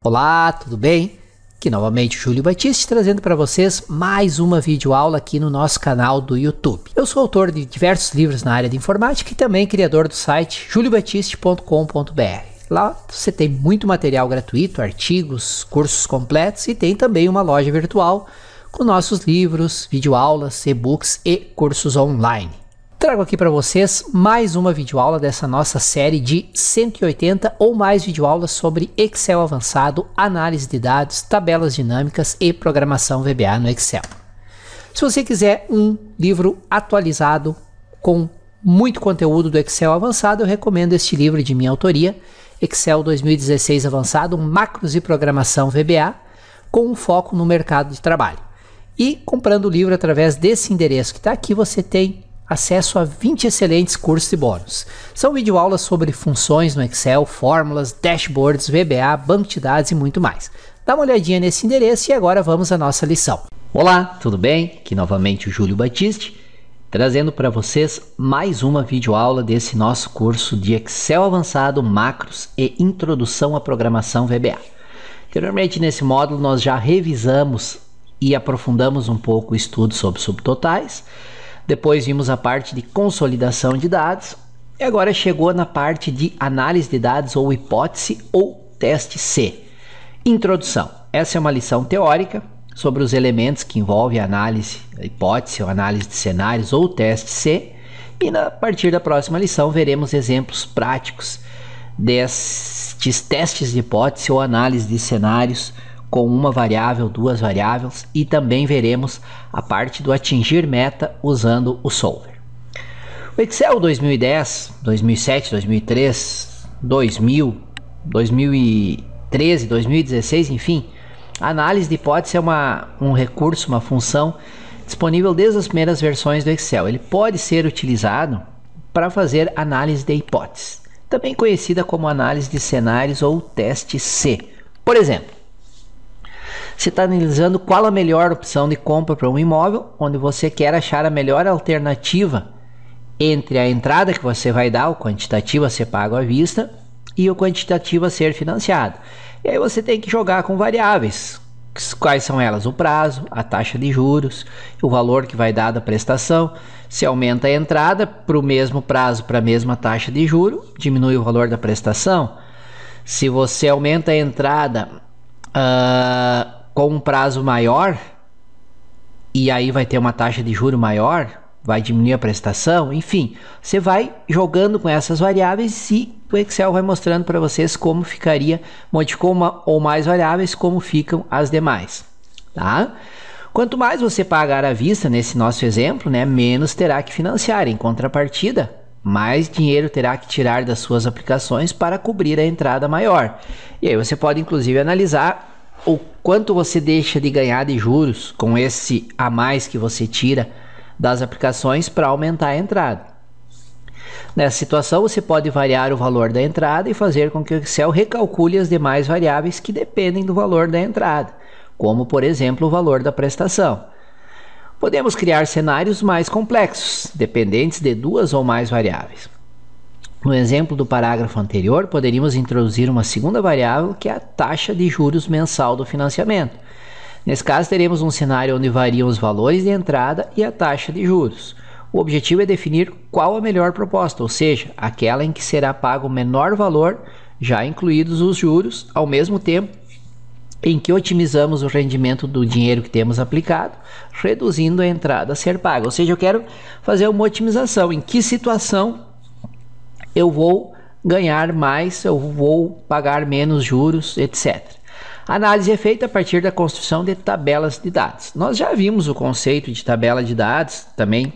Olá, tudo bem? Aqui novamente o Júlio Batista trazendo para vocês mais uma videoaula aqui no nosso canal do YouTube. Eu sou autor de diversos livros na área de informática e também criador do site juliobatiste.com.br. Lá você tem muito material gratuito, artigos, cursos completos e tem também uma loja virtual com nossos livros, videoaulas, e-books e cursos online. Trago aqui para vocês mais uma videoaula dessa nossa série de 180 ou mais videoaulas sobre Excel avançado, análise de dados, tabelas dinâmicas e programação VBA no Excel. Se você quiser um livro atualizado com muito conteúdo do Excel avançado, eu recomendo este livro de minha autoria, Excel 2016 Avançado, Macros e Programação VBA, com um foco no mercado de trabalho. E comprando o livro através desse endereço que está aqui, você tem acesso a 20 excelentes cursos e bônus. São videoaulas sobre funções no Excel, fórmulas, dashboards, VBA, banco de dados e muito mais. Dá uma olhadinha nesse endereço e agora vamos à nossa lição. Olá, tudo bem? Aqui novamente o Júlio Batista, trazendo para vocês mais uma videoaula desse nosso curso de Excel avançado, macros e introdução à programação VBA. Anteriormente nesse módulo nós já revisamos e aprofundamos um pouco o estudo sobre subtotais. Depois vimos a parte de consolidação de dados e agora chegou na parte de análise de dados ou hipótese ou teste C. Introdução. Essa é uma lição teórica sobre os elementos que envolvem a análise, a hipótese ou análise de cenários ou teste C. E a partir da próxima lição veremos exemplos práticos destes testes de hipótese ou análise de cenários com uma variável, duas variáveis e também veremos a parte do atingir meta usando o solver. O Excel 2010, 2007, 2003, 2000, 2013, 2016, enfim, a análise de hipótese é um recurso, uma função disponível desde as primeiras versões do Excel. Ele pode ser utilizado para fazer análise de hipótese, também conhecida como análise de cenários ou teste C. Por exemplo, você está analisando qual a melhor opção de compra para um imóvel, onde você quer achar a melhor alternativa entre a entrada que você vai dar, o quantitativo a ser pago à vista, e o quantitativo a ser financiado. E aí você tem que jogar com variáveis. Quais são elas? O prazo, a taxa de juros, o valor que vai dar da prestação. Se aumenta a entrada para o mesmo prazo, para a mesma taxa de juro, diminui o valor da prestação. Se você aumenta a entrada com um prazo maior, e aí vai ter uma taxa de juro maior, vai diminuir a prestação, enfim, você vai jogando com essas variáveis e o Excel vai mostrando para vocês como ficaria, modificou uma ou mais variáveis, como ficam as demais, tá? Quanto mais você pagar à vista, nesse nosso exemplo, né, menos terá que financiar. Em contrapartida, mais dinheiro terá que tirar das suas aplicações para cobrir a entrada maior. E aí você pode inclusive analisar o quanto você deixa de ganhar de juros com esse a mais que você tira das aplicações para aumentar a entrada. Nessa situação você pode variar o valor da entrada e fazer com que o Excel recalcule as demais variáveis que dependem do valor da entrada, como por exemplo o valor da prestação. Podemos criar cenários mais complexos, dependentes de duas ou mais variáveis. No exemplo do parágrafo anterior, poderíamos introduzir uma segunda variável, que é a taxa de juros mensal do financiamento. Nesse caso, teremos um cenário onde variam os valores de entrada e a taxa de juros. O objetivo é definir qual a melhor proposta, ou seja, aquela em que será pago o menor valor, já incluídos os juros, ao mesmo tempo em que otimizamos o rendimento do dinheiro que temos aplicado, reduzindo a entrada a ser paga. Ou seja, eu quero fazer uma otimização. Em que situação eu vou ganhar mais, eu vou pagar menos juros, etc. A análise é feita a partir da construção de tabelas de dados. Nós já vimos o conceito de tabela de dados, também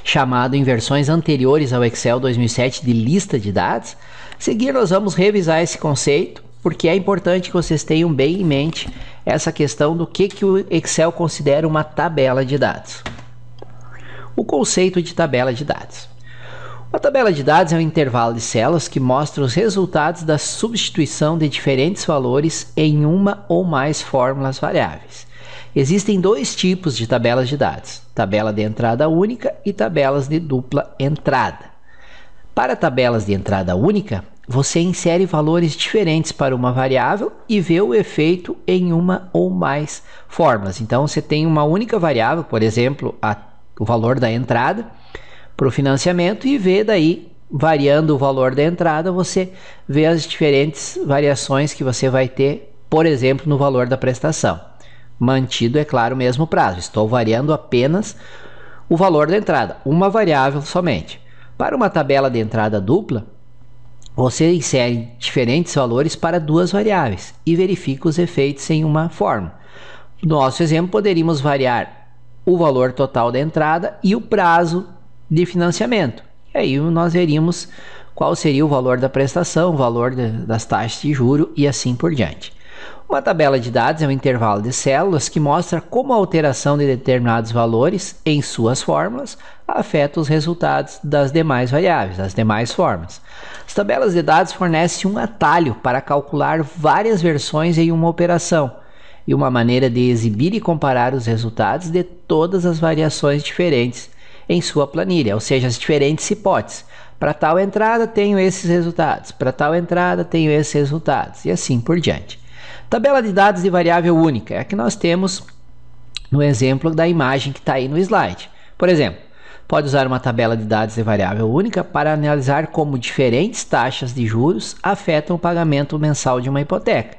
chamado em versões anteriores ao Excel 2007 de lista de dados. A seguir, nós vamos revisar esse conceito, porque é importante que vocês tenham bem em mente essa questão do que o Excel considera uma tabela de dados. O conceito de tabela de dados. Uma tabela de dados é um intervalo de células que mostra os resultados da substituição de diferentes valores em uma ou mais fórmulas variáveis. Existem dois tipos de tabelas de dados: tabela de entrada única e tabelas de dupla entrada. Para tabelas de entrada única, você insere valores diferentes para uma variável e vê o efeito em uma ou mais fórmulas. Então, você tem uma única variável, por exemplo, o valor da entrada para o financiamento e vê daí, variando o valor da entrada, você vê as diferentes variações que você vai ter, por exemplo, no valor da prestação. Mantido, é claro, o mesmo prazo. Estou variando apenas o valor da entrada, uma variável somente. Para uma tabela de entrada dupla, você insere diferentes valores para duas variáveis e verifica os efeitos em uma fórmula. No nosso exemplo, poderíamos variar o valor total da entrada e o prazo de financiamento. E aí nós veríamos qual seria o valor da prestação, o valor das taxas de juros e assim por diante. Uma tabela de dados é um intervalo de células que mostra como a alteração de determinados valores em suas fórmulas afeta os resultados das demais variáveis, das demais fórmulas. As tabelas de dados fornecem um atalho para calcular várias versões em uma operação e uma maneira de exibir e comparar os resultados de todas as variações diferentes em sua planilha, ou seja, as diferentes hipóteses. Para tal entrada tenho esses resultados, para tal entrada tenho esses resultados e assim por diante. Tabela de dados de variável única é a que nós temos no exemplo da imagem que está aí no slide. Por exemplo, pode usar uma tabela de dados de variável única para analisar como diferentes taxas de juros afetam o pagamento mensal de uma hipoteca.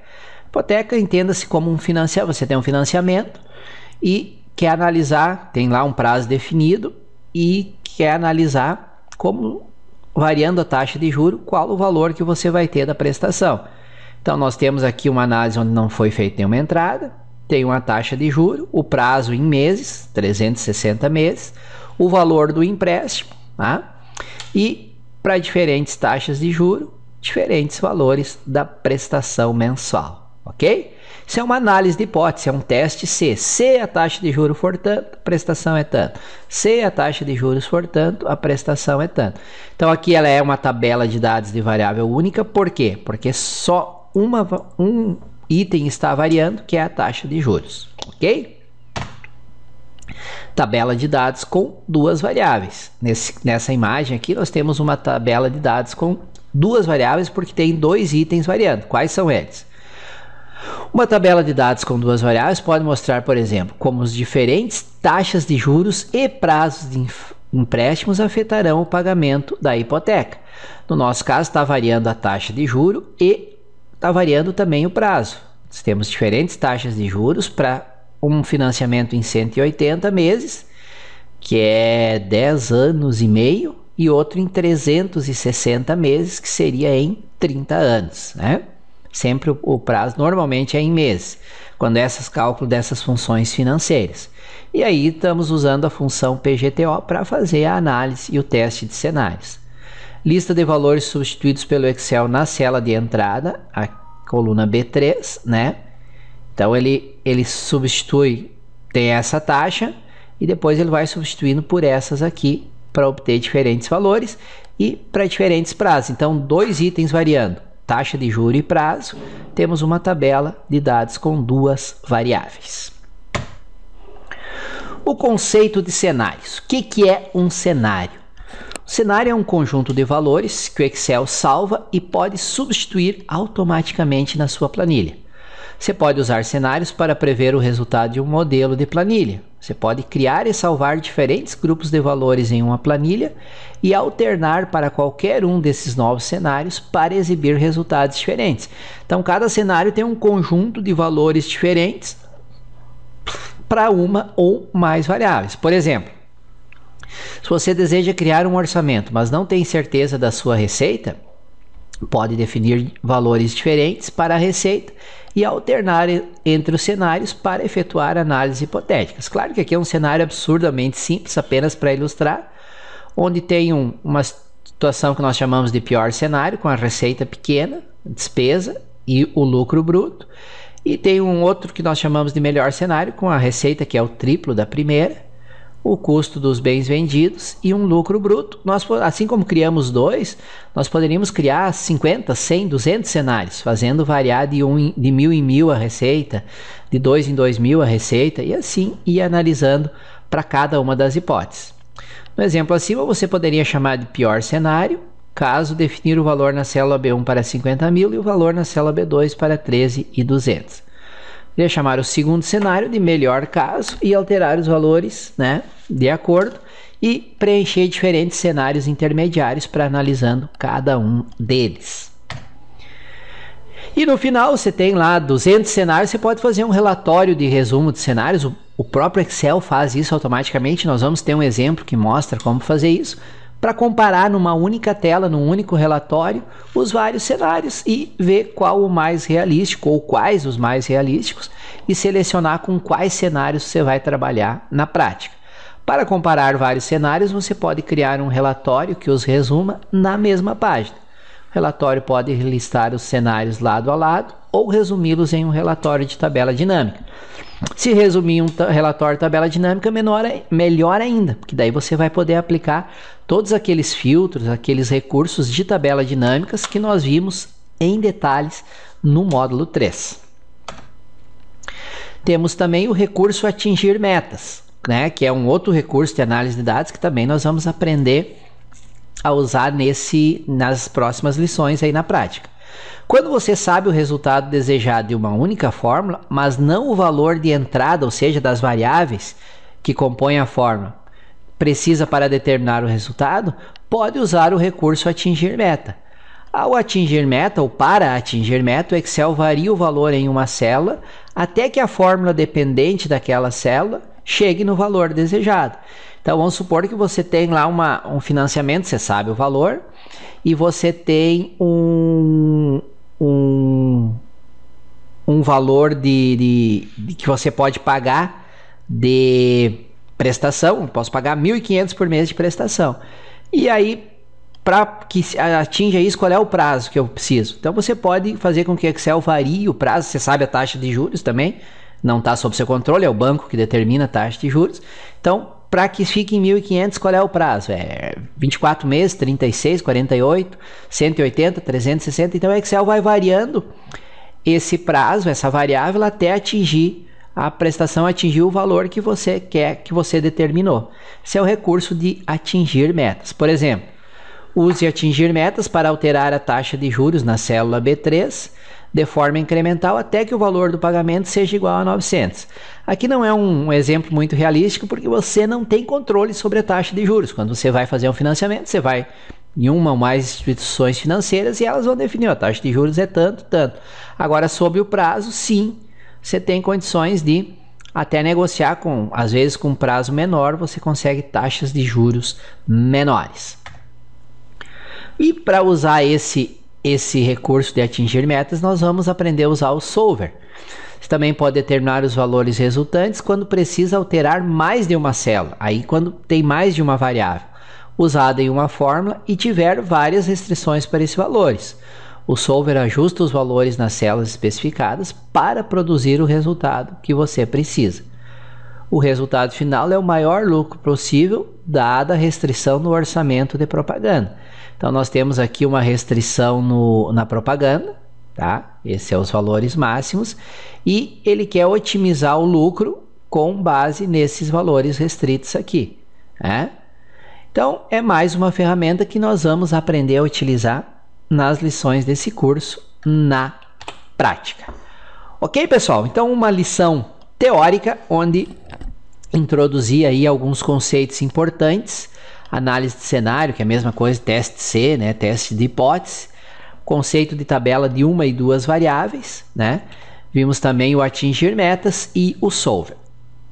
Hipoteca, entenda-se como um financiamento. Você tem um financiamento e quer analisar, tem lá um prazo definido e quer analisar como, variando a taxa de juros, qual o valor que você vai ter da prestação. Então, nós temos aqui uma análise onde não foi feita nenhuma entrada, tem uma taxa de juros, o prazo em meses, 360 meses, o valor do empréstimo, tá? E para diferentes taxas de juros, diferentes valores da prestação mensal, ok? Isso é uma análise de hipótese, é um teste C. Se a taxa de juros for tanto, a prestação é tanto. Se a taxa de juros for tanto, a prestação é tanto. Então, aqui ela é uma tabela de dados de variável única, por quê? Porque só um item está variando, que é a taxa de juros, ok? Tabela de dados com duas variáveis. Nessa imagem aqui nós temos uma tabela de dados com duas variáveis porque tem dois itens variando. Quais são eles? Uma tabela de dados com duas variáveis pode mostrar, por exemplo, como as diferentes taxas de juros e prazos de empréstimos afetarão o pagamento da hipoteca. No nosso caso, está variando a taxa de juros e está variando também o prazo. Nós temos diferentes taxas de juros para um financiamento em 180 meses, que é 10 anos e meio, e outro em 360 meses, que seria em 30 anos, né? Sempre o prazo normalmente é em meses, quando esses cálculos dessas funções financeiras. E aí estamos usando a função PGTO para fazer a análise e o teste de cenários. Lista de valores substituídos pelo Excel na cela de entrada, a coluna B3, né? Então ele substitui, tem essa taxa e depois ele vai substituindo por essas aqui para obter diferentes valores e para diferentes prazos. Então, dois itens variando, taxa de juros e prazo, temos uma tabela de dados com duas variáveis. O conceito de cenários. O que é um cenário? O cenário é um conjunto de valores que o Excel salva e pode substituir automaticamente na sua planilha. Você pode usar cenários para prever o resultado de um modelo de planilha. Você pode criar e salvar diferentes grupos de valores em uma planilha e alternar para qualquer um desses novos cenários para exibir resultados diferentes. Então, cada cenário tem um conjunto de valores diferentes para uma ou mais variáveis. Por exemplo, se você deseja criar um orçamento, mas não tem certeza da sua receita, pode definir valores diferentes para a receita e alternar entre os cenários para efetuar análises hipotéticas. Claro que aqui é um cenário absurdamente simples, apenas para ilustrar, onde tem uma situação que nós chamamos de pior cenário, com a receita pequena, despesa e o lucro bruto. E tem um outro que nós chamamos de melhor cenário, com a receita que é o triplo da primeira, o custo dos bens vendidos e um lucro bruto. Nós, assim como criamos dois, nós poderíamos criar 50, 100, 200 cenários, fazendo variar de 1000 em 1000 a receita, de 2 em 2000 a receita, e assim ir analisando para cada uma das hipóteses. No exemplo acima, você poderia chamar de pior cenário caso definir o valor na célula B1 para 50 mil e o valor na célula B2 para 13.200. Vou chamar o segundo cenário de melhor caso e alterar os valores, né, de acordo, e preencher diferentes cenários intermediários para analisando cada um deles. E no final você tem lá 200 cenários, você pode fazer um relatório de resumo de cenários, o próprio Excel faz isso automaticamente, nós vamos ter um exemplo que mostra como fazer isso, para comparar numa única tela, num único relatório, os vários cenários e ver qual o mais realístico ou quais os mais realísticos e selecionar com quais cenários você vai trabalhar na prática. Para comparar vários cenários, você pode criar um relatório que os resuma na mesma página. O relatório pode listar os cenários lado a lado ou resumi-los em um relatório de tabela dinâmica. Se resumir um relatório de tabela dinâmica, melhor ainda, porque daí você vai poder aplicar todos aqueles filtros, aqueles recursos de tabela dinâmicas que nós vimos em detalhes no módulo 3. Temos também o recurso atingir metas, né, que é um outro recurso de análise de dados que também nós vamos aprender a usar nas próximas lições aí na prática. Quando você sabe o resultado desejado de uma única fórmula, mas não o valor de entrada, ou seja, das variáveis que compõem a fórmula, precisa para determinar o resultado, pode usar o recurso atingir meta. Ao atingir meta ou para atingir meta, o Excel varia o valor em uma célula até que a fórmula dependente daquela célula chegue no valor desejado. Então vamos supor que você tem lá um financiamento, você sabe o valor, e você tem um valor que você pode pagar de prestação. Eu posso pagar 1.500 por mês de prestação. E aí, para que atinja isso, qual é o prazo que eu preciso? Então você pode fazer com que o Excel varie o prazo. Você sabe a taxa de juros também, não está sob seu controle, é o banco que determina a taxa de juros. Então, para que fique em 1.500, qual é o prazo? É 24 meses, 36, 48, 180, 360. Então o Excel vai variando esse prazo, essa variável, até atingir a prestação, atingir o valor que você quer, que você determinou. Esse é o recurso de atingir metas. Por exemplo, use atingir metas para alterar a taxa de juros na célula B3 de forma incremental até que o valor do pagamento seja igual a 900. Aqui não é um exemplo muito realístico porque você não tem controle sobre a taxa de juros. Quando você vai fazer um financiamento, você vai em uma ou mais instituições financeiras e elas vão definir a taxa de juros é tanto, tanto. Agora, sobre o prazo, sim, você tem condições de até negociar às vezes com um prazo menor, você consegue taxas de juros menores. E para usar esse recurso de atingir metas, nós vamos aprender a usar o solver. Você também pode determinar os valores resultantes quando precisa alterar mais de uma célula, aí quando tem mais de uma variável usada em uma fórmula e tiver várias restrições para esses valores. O solver ajusta os valores nas células especificadas para produzir o resultado que você precisa. O resultado final é o maior lucro possível, dada a restrição no orçamento de propaganda. Então, nós temos aqui uma restrição na propaganda, tá? Esses são os valores máximos, e ele quer otimizar o lucro com base nesses valores restritos aqui, né? Então, é mais uma ferramenta que nós vamos aprender a utilizar nas lições desse curso na prática. Ok, pessoal? Então, uma lição teórica onde introduzi aí alguns conceitos importantes, análise de cenário, que é a mesma coisa, teste C, né? Teste de hipótese, conceito de tabela de uma e duas variáveis, né? Vimos também o atingir metas e o solver.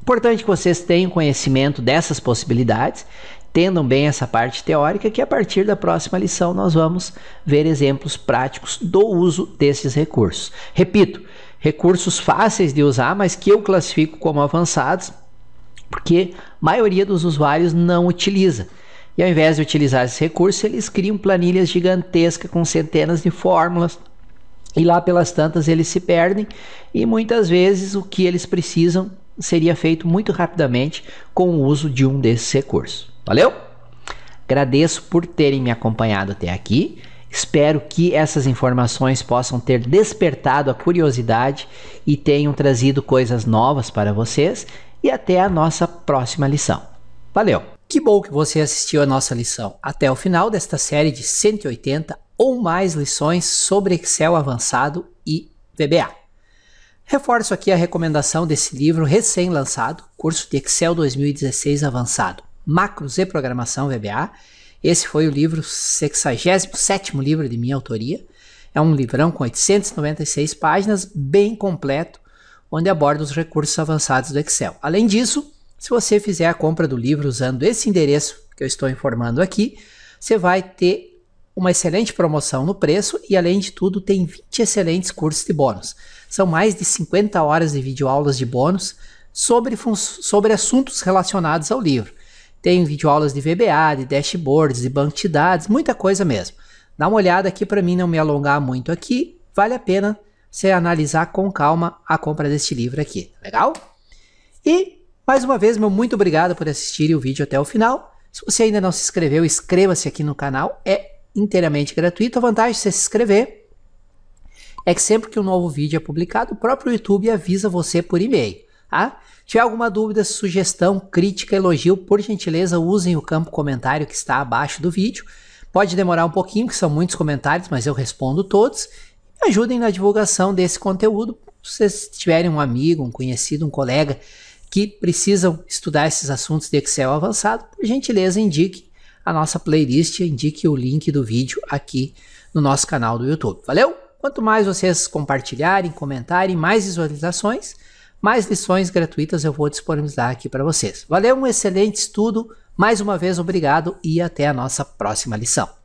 Importante que vocês tenham conhecimento dessas possibilidades, entendam bem essa parte teórica, que a partir da próxima lição nós vamos ver exemplos práticos do uso desses recursos. Repito, recursos fáceis de usar, mas que eu classifico como avançados, porque a maioria dos usuários não utiliza. E ao invés de utilizar esse recurso, eles criam planilhas gigantescas com centenas de fórmulas, e lá pelas tantas eles se perdem, e muitas vezes o que eles precisam seria feito muito rapidamente com o uso de um desses recursos. Valeu? Agradeço por terem me acompanhado até aqui. Espero que essas informações possam ter despertado a curiosidade e tenham trazido coisas novas para vocês. E até a nossa próxima lição. Valeu! Que bom que você assistiu a nossa lição até o final desta série de 180 ou mais lições sobre Excel avançado e VBA. Reforço aqui a recomendação desse livro recém-lançado, curso de Excel 2016 avançado, Macros e Programação VBA. Esse foi o livro 67º livro de minha autoria. É um livrão com 896 páginas, bem completo, onde aborda os recursos avançados do Excel. Além disso, se você fizer a compra do livro usando esse endereço que eu estou informando aqui, você vai ter uma excelente promoção no preço e, além de tudo, tem 20 excelentes cursos de bônus. São mais de 50 horas de videoaulas de bônus sobre assuntos relacionados ao livro. Tem videoaulas de VBA, de dashboards, de banco de dados, muita coisa mesmo. Dá uma olhada aqui para mim não me alongar muito aqui. Vale a pena você analisar com calma a compra deste livro aqui. Legal? E, mais uma vez, meu muito obrigado por assistir o vídeo até o final. Se você ainda não se inscreveu, inscreva-se aqui no canal. É inteiramente gratuito. A vantagem de você se inscrever é que sempre que um novo vídeo é publicado, o próprio YouTube avisa você por e-mail. Tá? Se tiver alguma dúvida, sugestão, crítica, elogio, por gentileza, usem o campo comentário que está abaixo do vídeo. Pode demorar um pouquinho, porque são muitos comentários, mas eu respondo todos. Me ajudem na divulgação desse conteúdo. Se vocês tiverem um amigo, um conhecido, um colega que precisam estudar esses assuntos de Excel avançado, por gentileza, indique a nossa playlist, indique o link do vídeo aqui no nosso canal do YouTube. Valeu? Quanto mais vocês compartilharem, comentarem, mais visualizações, mais lições gratuitas eu vou disponibilizar aqui para vocês. Valeu, um excelente estudo. Mais uma vez, obrigado e até a nossa próxima lição.